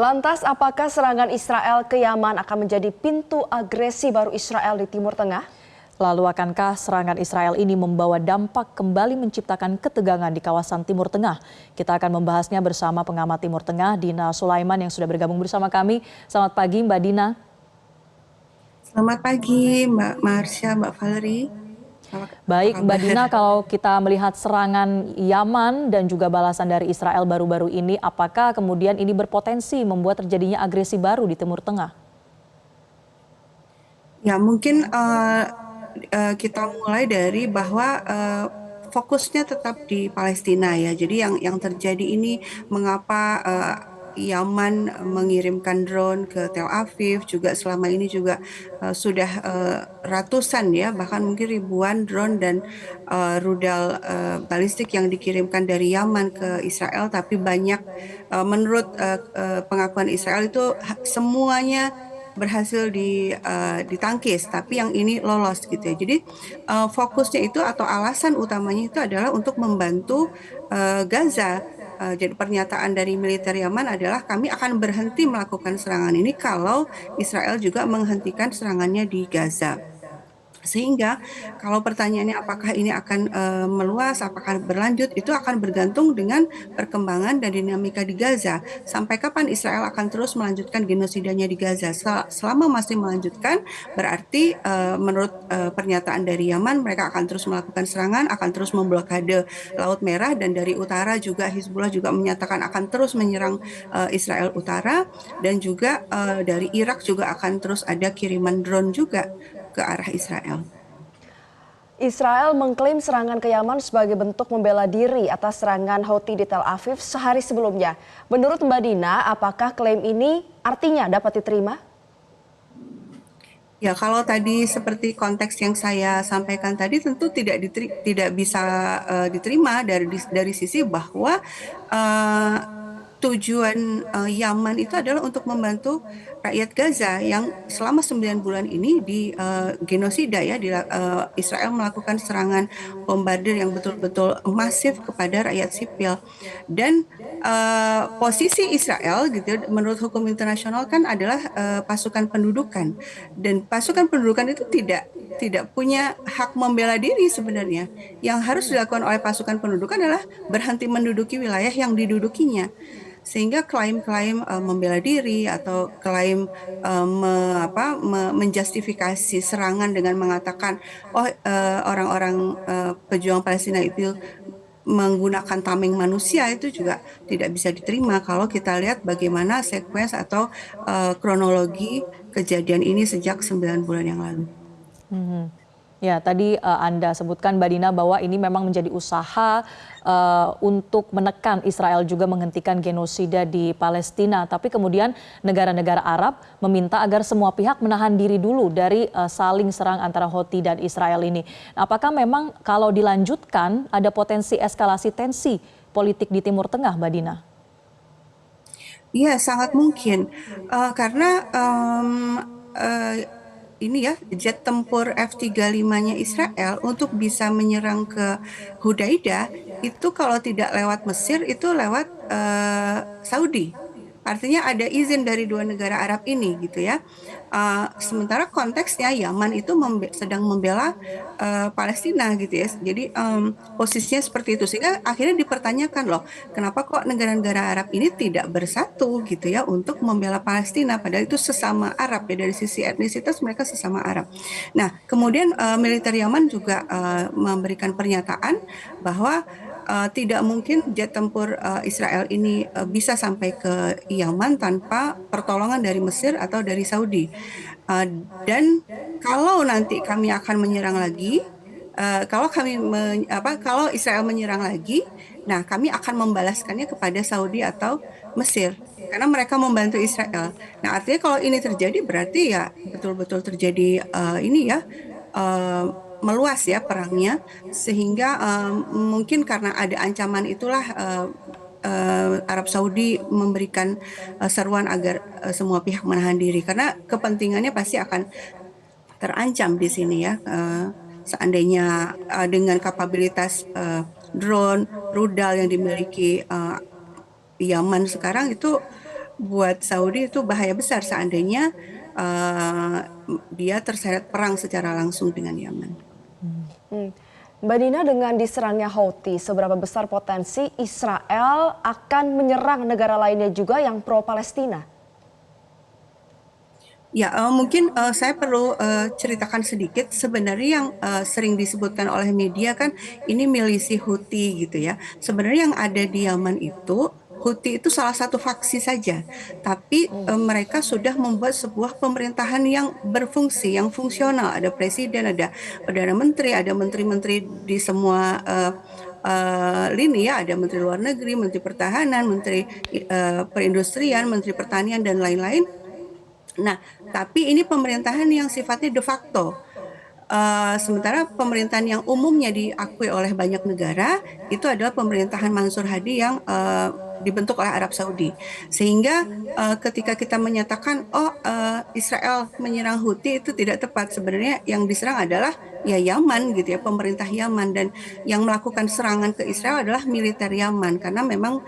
Lantas, apakah serangan Israel ke Yaman akan menjadi pintu agresi baru Israel di Timur Tengah? Lalu akankah serangan Israel ini membawa dampak kembali menciptakan ketegangan di kawasan Timur Tengah? Kita akan membahasnya bersama pengamat Timur Tengah Dina Sulaiman yang sudah bergabung bersama kami. Selamat pagi Mbak Dina. Selamat pagi Mbak Marsha, Mbak Valerie. Baik Mbak Dina, kalau kita melihat serangan Yaman dan juga balasan dari Israel baru-baru ini, apakah kemudian ini berpotensi membuat terjadinya agresi baru di Timur Tengah? Ya mungkin kita mulai dari bahwa fokusnya tetap di Palestina ya. Jadi yang terjadi ini mengapa Yaman mengirimkan drone ke Tel Aviv, juga selama ini juga sudah ratusan ya, bahkan mungkin ribuan drone dan rudal balistik yang dikirimkan dari Yaman ke Israel, tapi banyak menurut pengakuan Israel itu semuanya berhasil ditangkis, tapi yang ini lolos gitu ya. Jadi fokusnya itu atau alasan utamanya itu adalah untuk membantu Gaza. Jadi pernyataan dari militer Yaman adalah kami akan berhenti melakukan serangan ini kalau Israel juga menghentikan serangannya di Gaza. Sehingga kalau pertanyaannya apakah ini akan meluas, apakah berlanjut, itu akan bergantung dengan perkembangan dan dinamika di Gaza. Sampai kapan Israel akan terus melanjutkan genosidanya di Gaza? Selama masih melanjutkan, berarti menurut pernyataan dari Yaman, mereka akan terus melakukan serangan, akan terus memblokade Laut Merah, dan dari utara juga Hizbullah juga menyatakan akan terus menyerang Israel utara, dan juga dari Irak juga akan terus ada kiriman drone juga ke arah Israel. Israel mengklaim serangan ke Yaman sebagai bentuk membela diri atas serangan Houthi di Tel Aviv sehari sebelumnya. Menurut Mbak Dina, apakah klaim ini artinya dapat diterima? Ya, kalau tadi seperti konteks yang saya sampaikan tadi tentu tidak bisa diterima dari sisi bahwa tujuan Yaman itu adalah untuk membantu rakyat Gaza yang selama 9 bulan ini di genosida ya, Israel melakukan serangan bombardir yang betul-betul masif kepada rakyat sipil. Dan posisi Israel gitu menurut hukum internasional kan adalah pasukan pendudukan, dan pasukan pendudukan itu tidak punya hak membela diri sebenarnya. Yang harus dilakukan oleh pasukan pendudukan adalah berhenti menduduki wilayah yang didudukinya. Sehingga klaim-klaim membela diri atau klaim menjustifikasi serangan dengan mengatakan orang-orang pejuang Palestina itu menggunakan tameng manusia, itu juga tidak bisa diterima kalau kita lihat bagaimana sekuens atau kronologi kejadian ini sejak 9 bulan yang lalu. Ya, tadi Anda sebutkan Mbak Dina bahwa ini memang menjadi usaha untuk menekan Israel juga menghentikan genosida di Palestina. Tapi kemudian negara-negara Arab meminta agar semua pihak menahan diri dulu dari saling serang antara Houthi dan Israel ini. Apakah memang kalau dilanjutkan ada potensi eskalasi tensi politik di Timur Tengah, Mbak Dina? Iya, sangat mungkin. Karena ini ya, jet tempur F-35-nya Israel untuk bisa menyerang ke Hudaidah itu kalau tidak lewat Mesir itu lewat Saudi. Artinya ada izin dari dua negara Arab ini gitu ya. Sementara konteksnya Yaman itu sedang membela Palestina gitu ya. Jadi posisinya seperti itu, sehingga akhirnya dipertanyakan loh, kenapa kok negara-negara Arab ini tidak bersatu gitu ya untuk membela Palestina, padahal itu sesama Arab ya, dari sisi etnisitas mereka sesama Arab. Nah, kemudian militer Yaman juga memberikan pernyataan bahwa tidak mungkin jet tempur Israel ini bisa sampai ke Yaman tanpa pertolongan dari Mesir atau dari Saudi. Dan kalau nanti kami akan menyerang lagi, kalau Israel menyerang lagi, nah kami akan membalaskannya kepada Saudi atau Mesir karena mereka membantu Israel. Nah, artinya kalau ini terjadi berarti ya betul-betul terjadi meluas ya perangnya, sehingga mungkin karena ada ancaman itulah Arab Saudi memberikan seruan agar semua pihak menahan diri, karena kepentingannya pasti akan terancam di sini ya. Seandainya dengan kapabilitas drone, rudal yang dimiliki Yaman sekarang itu buat Saudi itu bahaya besar seandainya dia terseret perang secara langsung dengan Yaman. Hmm. Mbak Dina, dengan diserangnya Houthi, seberapa besar potensi Israel akan menyerang negara lainnya juga yang pro-Palestina? Ya, mungkin saya perlu ceritakan sedikit. Sebenarnya yang sering disebutkan oleh media kan ini milisi Houthi gitu ya. Sebenarnya yang ada di Yaman itu Houthi itu salah satu faksi saja, tapi mereka sudah membuat sebuah pemerintahan yang berfungsi, yang fungsional. Ada presiden, ada perdana menteri, ada menteri-menteri di semua lini ya, ada menteri luar negeri, menteri pertahanan, menteri perindustrian, menteri pertanian dan lain-lain. Nah, tapi ini pemerintahan yang sifatnya de facto. Sementara pemerintahan yang umumnya diakui oleh banyak negara itu adalah pemerintahan Mansur Hadi yang dibentuk oleh Arab Saudi. Sehingga ketika kita menyatakan Israel menyerang Houthi itu tidak tepat. Sebenarnya yang diserang adalah ya Yaman gitu ya, pemerintah Yaman, dan yang melakukan serangan ke Israel adalah militer Yaman karena memang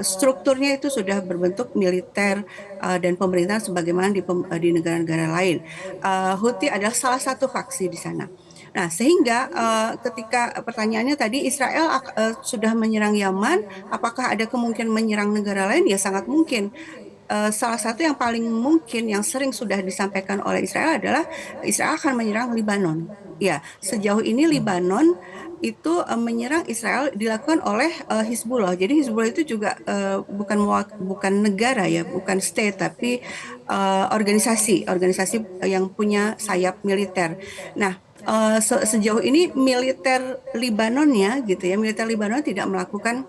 strukturnya itu sudah berbentuk militer dan pemerintahan sebagaimana di negara-negara lain. Houthi adalah salah satu faksi di sana. Nah, sehingga ketika pertanyaannya tadi Israel sudah menyerang Yaman, apakah ada kemungkinan menyerang negara lain? Ya sangat mungkin. Salah satu yang paling mungkin yang sering sudah disampaikan oleh Israel adalah Israel akan menyerang Lebanon. Ya, sejauh ini Lebanon itu menyerang Israel dilakukan oleh Hizbullah. Jadi Hizbullah itu juga bukan negara ya, bukan state, tapi organisasi yang punya sayap militer. Nah, sejauh ini militer Libanonnya gitu ya, militer Libanon tidak melakukan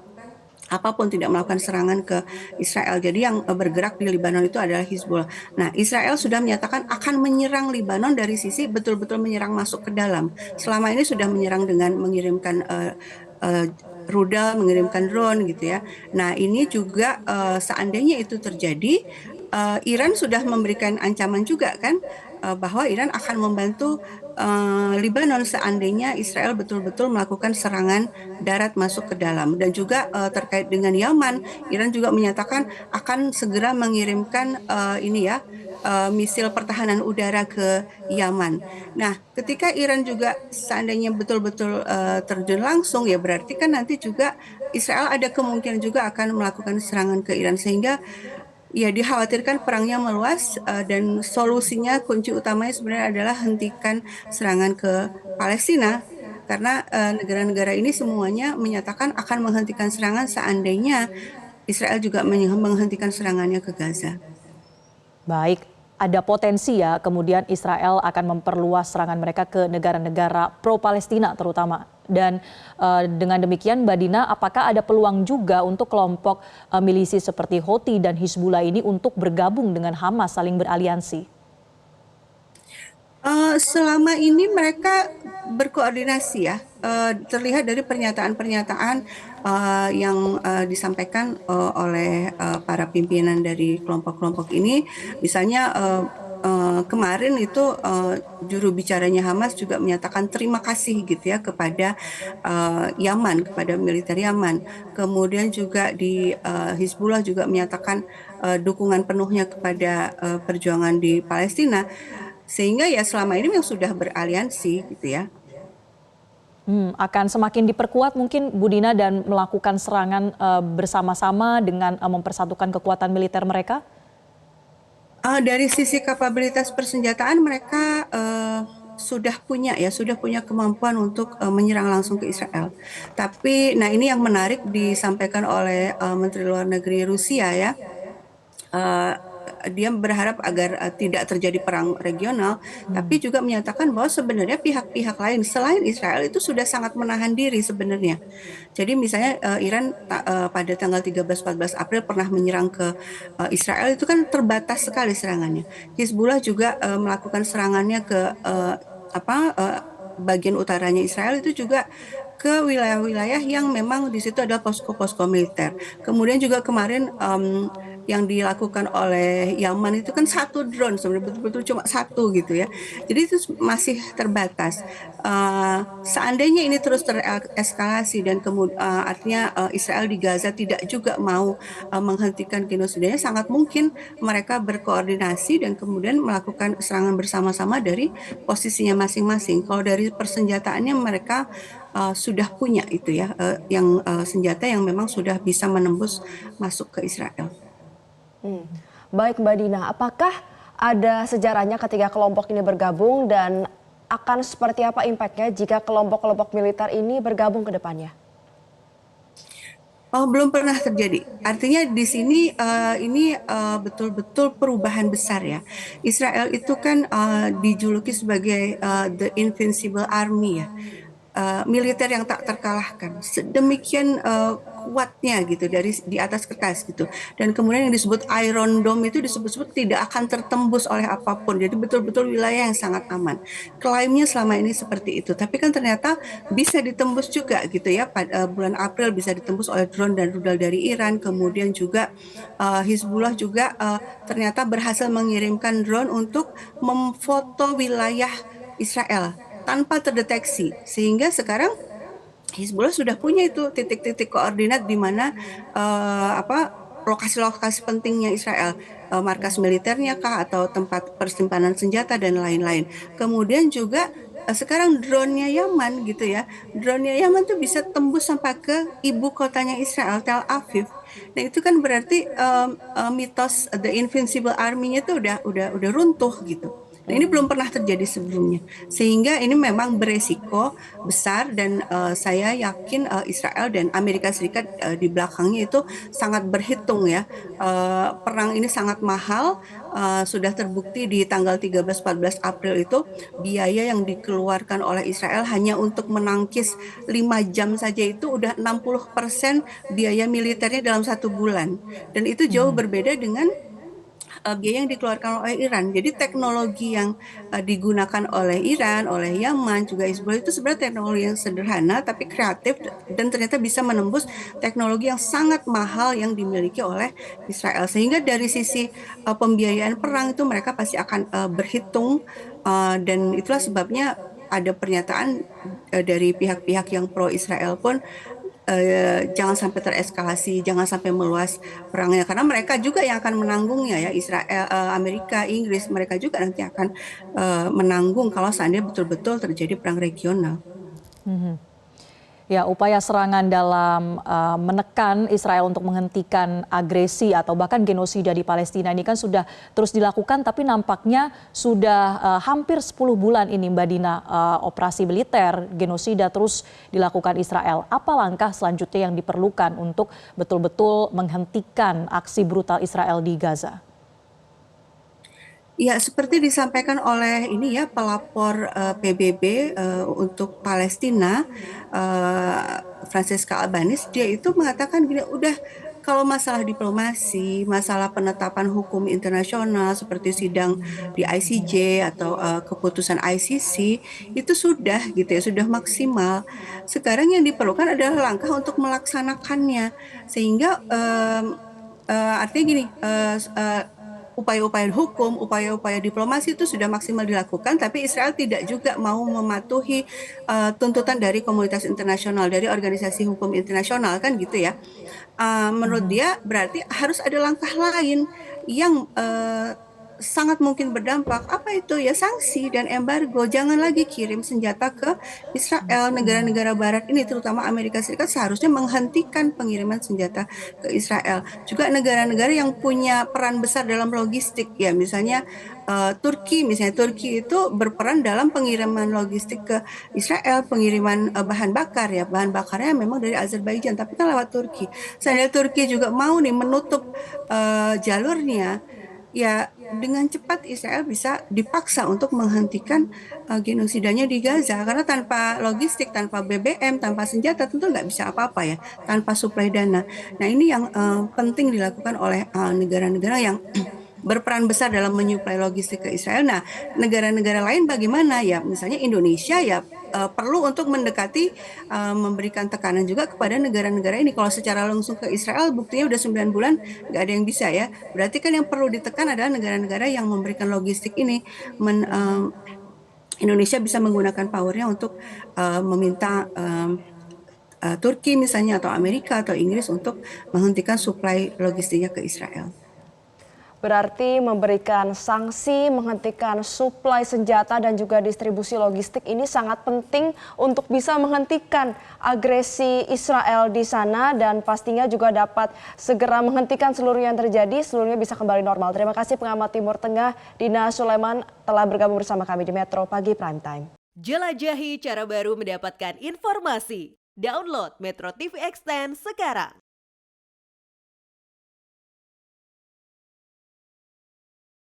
apapun, tidak melakukan serangan ke Israel. Jadi yang bergerak di Libanon itu adalah Hizbullah. Nah, Israel sudah menyatakan akan menyerang Libanon dari sisi betul-betul menyerang masuk ke dalam. Selama ini sudah menyerang dengan mengirimkan uh, rudal, mengirimkan drone gitu ya. Nah, ini juga seandainya itu terjadi, Iran sudah memberikan ancaman juga kan bahwa Iran akan membantu Lebanon seandainya Israel betul-betul melakukan serangan darat masuk ke dalam. Dan juga terkait dengan Yaman, Iran juga menyatakan akan segera mengirimkan ini ya misil pertahanan udara ke Yaman. Nah, ketika Iran juga seandainya betul-betul terjun langsung ya berarti kan nanti juga Israel ada kemungkinan juga akan melakukan serangan ke Iran, sehingga ya dikhawatirkan perangnya meluas dan solusinya kunci utamanya sebenarnya adalah hentikan serangan ke Palestina karena negara-negara ini semuanya menyatakan akan menghentikan serangan seandainya Israel juga menghentikan serangannya ke Gaza. Baik, ada potensi ya kemudian Israel akan memperluas serangan mereka ke negara-negara pro-Palestina terutama. Dan dengan demikian Mbak Dina, apakah ada peluang juga untuk kelompok milisi seperti Houthi dan Hizbullah ini untuk bergabung dengan Hamas, saling beraliansi? Selama ini mereka berkoordinasi ya, terlihat dari pernyataan-pernyataan yang disampaikan oleh para pimpinan dari kelompok-kelompok ini. Misalnya kemarin itu juru bicaranya Hamas juga menyatakan terima kasih gitu ya kepada Yaman, kepada militer Yaman. Kemudian juga di Hizbullah juga menyatakan dukungan penuhnya kepada perjuangan di Palestina. Sehingga ya selama ini memang sudah beraliansi gitu ya. Akan semakin diperkuat mungkin Bu Dina dan melakukan serangan bersama-sama dengan mempersatukan kekuatan militer mereka? Dari sisi kapabilitas persenjataan mereka sudah punya kemampuan untuk menyerang langsung ke Israel. Tapi, nah ini yang menarik disampaikan oleh Menteri Luar Negeri Rusia ya. Uh, dia berharap agar tidak terjadi perang regional, tapi juga menyatakan bahwa sebenarnya pihak-pihak lain selain Israel itu sudah sangat menahan diri sebenarnya. Jadi misalnya Iran pada tanggal 13-14 April pernah menyerang ke Israel, itu kan terbatas sekali serangannya. Hizbullah juga melakukan serangannya ke bagian utaranya Israel itu juga ke wilayah-wilayah yang memang di situ ada posko-posko militer. Kemudian juga kemarin yang dilakukan oleh Yaman itu kan satu drone, sebenarnya betul-betul cuma satu gitu ya. Jadi itu masih terbatas. Seandainya ini terus tereskalasi dan kemudian artinya Israel di Gaza tidak juga mau menghentikan genosidanya, sangat mungkin mereka berkoordinasi dan kemudian melakukan serangan bersama-sama dari posisinya masing-masing. Kalau dari persenjataannya mereka sudah punya itu ya, yang senjata yang memang sudah bisa menembus masuk ke Israel. Hmm. Baik Mbak Dina, apakah ada sejarahnya ketika kelompok ini bergabung dan akan seperti apa impactnya jika kelompok-kelompok militer ini bergabung ke depannya? Oh, belum pernah terjadi. Artinya di sini ini betul-betul perubahan besar ya. Israel itu kan dijuluki sebagai the Invincible Army ya, militer yang tak terkalahkan, sedemikian kuatnya gitu dari di atas kertas gitu. Dan kemudian yang disebut Iron Dome itu disebut-sebut tidak akan tertembus oleh apapun. Jadi betul-betul wilayah yang sangat aman. Klaimnya selama ini seperti itu, tapi kan ternyata bisa ditembus juga gitu ya. Pada bulan April bisa ditembus oleh drone dan rudal dari Iran. Kemudian juga Hizbullah juga ternyata berhasil mengirimkan drone untuk memfoto wilayah Israel tanpa terdeteksi, sehingga sekarang Hizbullah sudah punya itu titik-titik koordinat di mana lokasi-lokasi pentingnya Israel, markas militernya kah atau tempat persimpanan senjata dan lain-lain. Kemudian juga sekarang drone-nya Yaman gitu ya, drone-nya Yaman tuh bisa tembus sampai ke ibu kotanya Israel, Tel Aviv. Nah itu kan berarti mitos The Invincible Army-nya tuh udah runtuh gitu. Nah, ini belum pernah terjadi sebelumnya. Sehingga ini memang beresiko besar dan saya yakin Israel dan Amerika Serikat di belakangnya itu sangat berhitung ya. Perang ini sangat mahal, sudah terbukti di tanggal 13-14 April itu biaya yang dikeluarkan oleh Israel hanya untuk menangkis 5 jam saja itu udah 60% biaya militernya dalam 1 bulan. Dan itu jauh berbeda dengan biaya yang dikeluarkan oleh Iran. Jadi teknologi yang digunakan oleh Iran, oleh Yaman, juga Hizbullah itu sebenarnya teknologi yang sederhana tapi kreatif dan ternyata bisa menembus teknologi yang sangat mahal yang dimiliki oleh Israel. Sehingga dari sisi pembiayaan perang itu mereka pasti akan berhitung dan itulah sebabnya ada pernyataan dari pihak-pihak yang pro Israel pun jangan sampai tereskalasi, jangan sampai meluas perangnya karena mereka juga yang akan menanggungnya ya Israel, Amerika, Inggris mereka juga nanti akan menanggung kalau seandainya betul-betul terjadi perang regional. Ya, upaya serangan dalam menekan Israel untuk menghentikan agresi atau bahkan genosida di Palestina ini kan sudah terus dilakukan, tapi nampaknya sudah hampir 10 bulan ini Mbak Dina operasi militer genosida terus dilakukan Israel. Apa langkah selanjutnya yang diperlukan untuk betul-betul menghentikan aksi brutal Israel di Gaza? Ya, seperti disampaikan oleh ini ya pelapor PBB untuk Palestina, Francesca Albanese, dia itu mengatakan gini, udah kalau masalah diplomasi, masalah penetapan hukum internasional seperti sidang di ICJ atau keputusan ICC itu sudah gitu ya, sudah maksimal. Sekarang yang diperlukan adalah langkah untuk melaksanakannya, sehingga artinya gini. Upaya-upaya hukum, upaya-upaya diplomasi itu sudah maksimal dilakukan, tapi Israel tidak juga mau mematuhi tuntutan dari komunitas internasional, dari organisasi hukum internasional kan gitu ya. Menurut dia berarti harus ada langkah lain yang sangat mungkin berdampak. Apa itu ya? Sanksi dan embargo. Jangan lagi kirim senjata ke Israel. Negara-negara Barat ini, terutama Amerika Serikat, seharusnya menghentikan pengiriman senjata ke Israel. Juga negara-negara yang punya peran besar dalam logistik, ya misalnya Turki, itu berperan dalam pengiriman logistik ke Israel, pengiriman bahan bakar ya, bahan bakarnya memang dari Azerbaijan, tapi kan lewat Turki. Seandainya Turki juga mau nih menutup jalurnya, ya dengan cepat Israel bisa dipaksa untuk menghentikan genosidanya di Gaza karena tanpa logistik, tanpa BBM, tanpa senjata tentu nggak bisa apa-apa ya, tanpa suplai dana. Nah ini yang penting dilakukan oleh negara-negara yang berperan besar dalam menyuplai logistik ke Israel. Nah negara-negara lain bagaimana ya, misalnya Indonesia ya perlu untuk mendekati, memberikan tekanan juga kepada negara-negara ini. Kalau secara langsung ke Israel buktinya udah 9 bulan nggak ada yang bisa ya. Berarti kan yang perlu ditekan adalah negara-negara yang memberikan logistik ini. Indonesia bisa menggunakan powernya untuk meminta Turki misalnya atau Amerika atau Inggris untuk menghentikan suplai logistiknya ke Israel. Berarti memberikan sanksi, menghentikan suplai senjata dan juga distribusi logistik ini sangat penting untuk bisa menghentikan agresi Israel di sana dan pastinya juga dapat segera menghentikan seluruh yang terjadi, seluruhnya bisa kembali normal. Terima kasih pengamat Timur Tengah Dina Sulaiman telah bergabung bersama kami di Metro Pagi Prime Time. Jelajahi cara baru mendapatkan informasi. Download Metro TV Extend sekarang.